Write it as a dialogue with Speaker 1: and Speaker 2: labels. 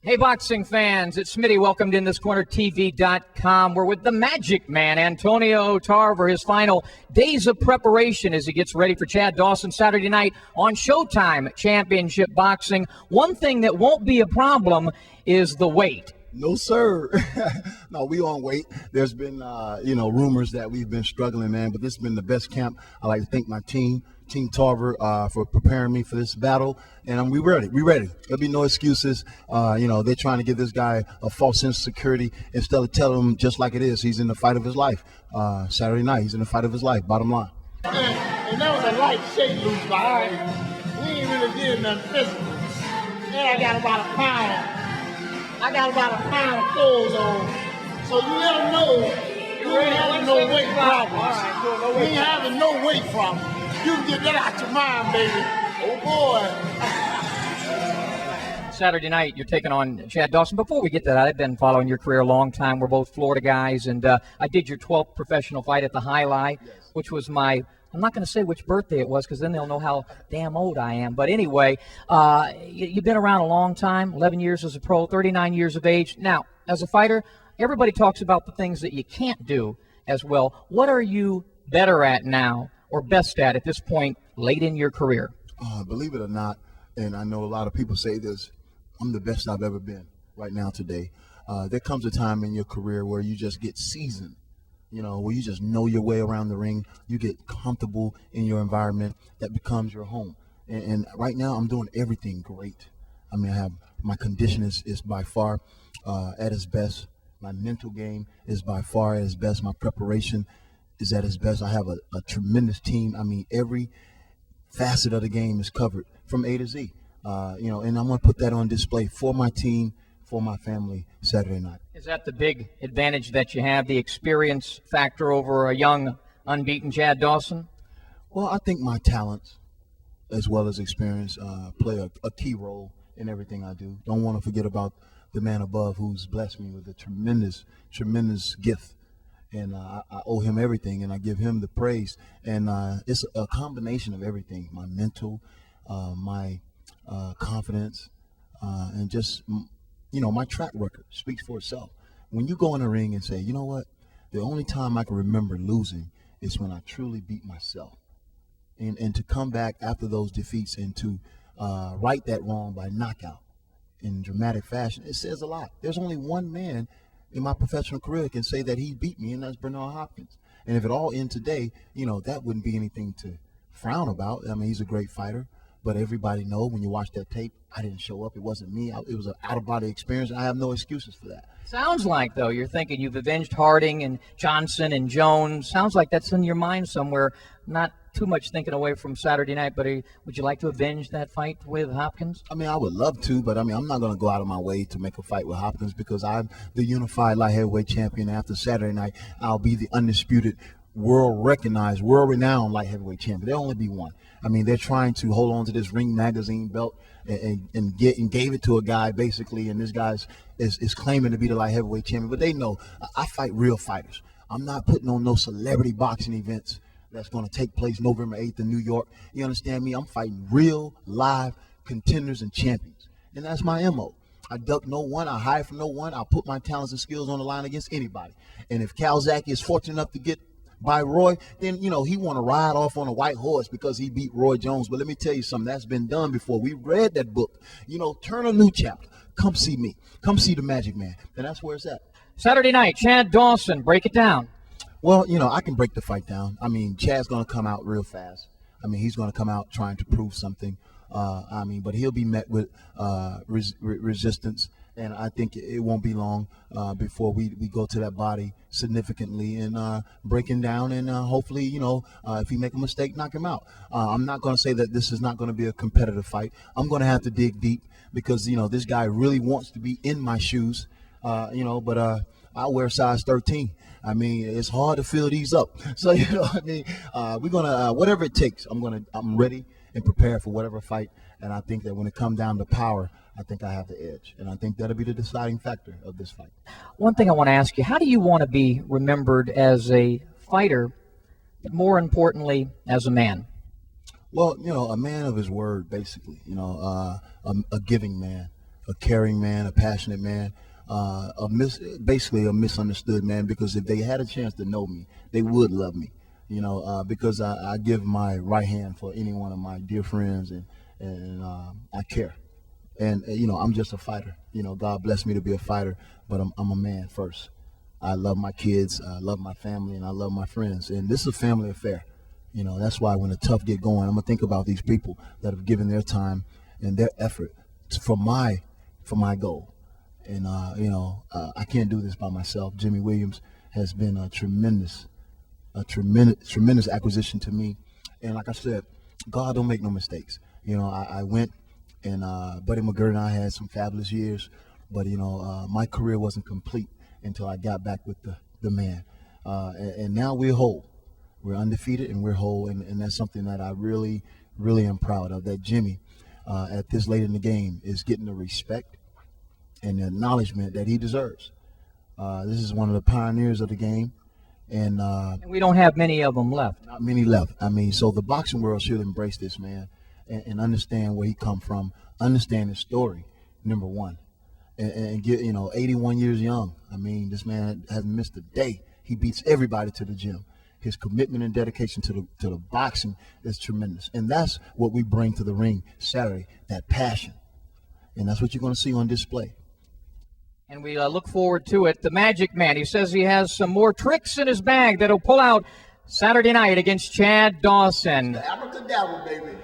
Speaker 1: Hey, boxing fans, it's Smitty. Welcome to InThisCornerTV.com. We're with the Magic Man, Antonio Tarver, his final days of preparation as he gets ready for Chad Dawson Saturday night on Showtime Championship Boxing. One thing that won't be a problem is the weight.
Speaker 2: No, sir. No, we on weight. There's been, rumors that we've been struggling, man, but this has been the best camp. I like to thank my team Tarver, for preparing me for this battle, and we ready. There'll be no excuses. They're trying to give this guy a false sense of security instead of telling him just like it is. He's in the fight of his life. Saturday night, he's in the fight of his life, bottom line.
Speaker 3: And that was a light shake loose, but all right, we ain't really did nothing physical. And I got about a pound. I got about a pound of clothes on. So you let them know you ain't having no weight problems. We ain't having no weight problems. You can get that out your mind, baby. Oh, boy.
Speaker 1: Saturday night, you're taking on Chad Dawson. Before we get to that, I've been following your career a long time. We're both Florida guys, and I did your 12th professional fight at the High Lie, which was my, I'm not going to say which birthday it was because then they'll know how damn old I am. But anyway, you've been around a long time, 11 years as a pro, 39 years of age. Now, as a fighter, everybody talks about the things that you can't do as well. What are you better at now or best at this point late in your career?
Speaker 2: Believe it or not, and I know a lot of people say this, I'm the best I've ever been right now today. There comes a time in your career where you just get seasoned, where you just know your way around the ring. You get comfortable in your environment that becomes your home. And right now I'm doing everything great. I mean, my condition is by far at its best. My mental game is by far at its best. My preparation is at its best. I have a tremendous team. I mean, every facet of the game is covered from A to Z. And I'm going to put that on display for my team, for my family Saturday night.
Speaker 1: Is that the big advantage that you have, the experience factor over a young, unbeaten Chad Dawson?
Speaker 2: Well, I think my talents as well as experience play a key role in everything I do. Don't want to forget about the man above who's blessed me with a tremendous, tremendous gift. And I owe him everything, and I give him the praise. And it's a combination of everything: my mental, my confidence, and just my track record speaks for itself. When you go in the ring and say, you know what, the only time I can remember losing is when I truly beat myself, and to come back after those defeats and to right that wrong by knockout in dramatic fashion, it says a lot. There's only one man in my professional career can say that he beat me, and that's Bernard Hopkins. And if it all ends today, that wouldn't be anything to frown about. I mean, he's a great fighter, but everybody know when you watch that tape, I didn't show up. It wasn't me. It was an out-of-body experience, and I have no excuses for that.
Speaker 1: Sounds like, though, you're thinking you've avenged Harding and Johnson and Jones. Sounds like that's in your mind somewhere. Not too much thinking away from Saturday night, but would you like to avenge that fight with Hopkins?
Speaker 2: I mean, I would love to, but I'm not going to go out of my way to make a fight with Hopkins because I'm the unified light heavyweight champion. After Saturday night, I'll be the undisputed, world-recognized, world-renowned light heavyweight champion. There'll only be one. I mean, they're trying to hold on to this Ring Magazine belt and gave it to a guy basically, and this guy is claiming to be the light heavyweight champion. But they know I fight real fighters. I'm not putting on no celebrity boxing events that's going to take place November 8th in New York. You understand me? I'm fighting real, live contenders and champions, and that's my MO. I duck no one. I hide from no one. I'll put my talents and skills on the line against anybody. And if Calzaghe is fortunate enough to get by Roy, then, he want to ride off on a white horse because he beat Roy Jones. But let me tell you something, that's been done before. We read that book. Turn a new chapter. Come see me. Come see the Magic Man. And that's where it's at.
Speaker 1: Saturday night, Chad Dawson, break it down.
Speaker 2: Well, I can break the fight down. I mean, Chad's going to come out real fast. I mean, he's going to come out trying to prove something. But he'll be met with resistance. And I think it won't be long before we go to that body significantly and break him down. And hopefully, if he make a mistake, knock him out. I'm not going to say that this is not going to be a competitive fight. I'm going to have to dig deep because, this guy really wants to be in my shoes, but I wear size 13. I mean, it's hard to fill these up. So, we're going to, whatever it takes, I'm ready and prepared for whatever fight. And I think that when it comes down to power, I think I have the edge. And I think that'll be the deciding factor of this fight.
Speaker 1: One thing I want to ask you, how do you want to be remembered as a fighter, but more importantly, as a man?
Speaker 2: Well, a man of his word, basically, a giving man, a caring man, a passionate man, basically a misunderstood man, because if they had a chance to know me, they would love me, because I give my right hand for any one of my dear friends, and I care. And, I'm just a fighter. God blessed me to be a fighter, but I'm a man first. I love my kids, I love my family, and I love my friends. And this is a family affair. That's why when the tough get going, I'm going to think about these people that have given their time and their effort for my goal. And, I can't do this by myself. Jimmy Williams has been a tremendous acquisition to me. And like I said, God don't make no mistakes. I went and Buddy McGirt and I had some fabulous years, but, my career wasn't complete until I got back with the man. And now we're whole. We're undefeated and we're whole, and that's something that I really, really am proud of, that Jimmy, at this late in the game, is getting the respect and the acknowledgement that he deserves. This is one of the pioneers of the game, and
Speaker 1: we don't have many of them left.
Speaker 2: Not many left. So the boxing world should embrace this man and understand where he come from, understand his story, number one, and get 81 years young. This man hasn't missed a day. He beats everybody to the gym. His commitment and dedication to the boxing is tremendous, and that's what we bring to the ring Saturday, that passion, and that's what you're going to see on display.
Speaker 1: And we look forward to it. The Magic Man, he says he has some more tricks in his bag that'll pull out Saturday night against Chad Dawson.
Speaker 2: Abracadabra, baby.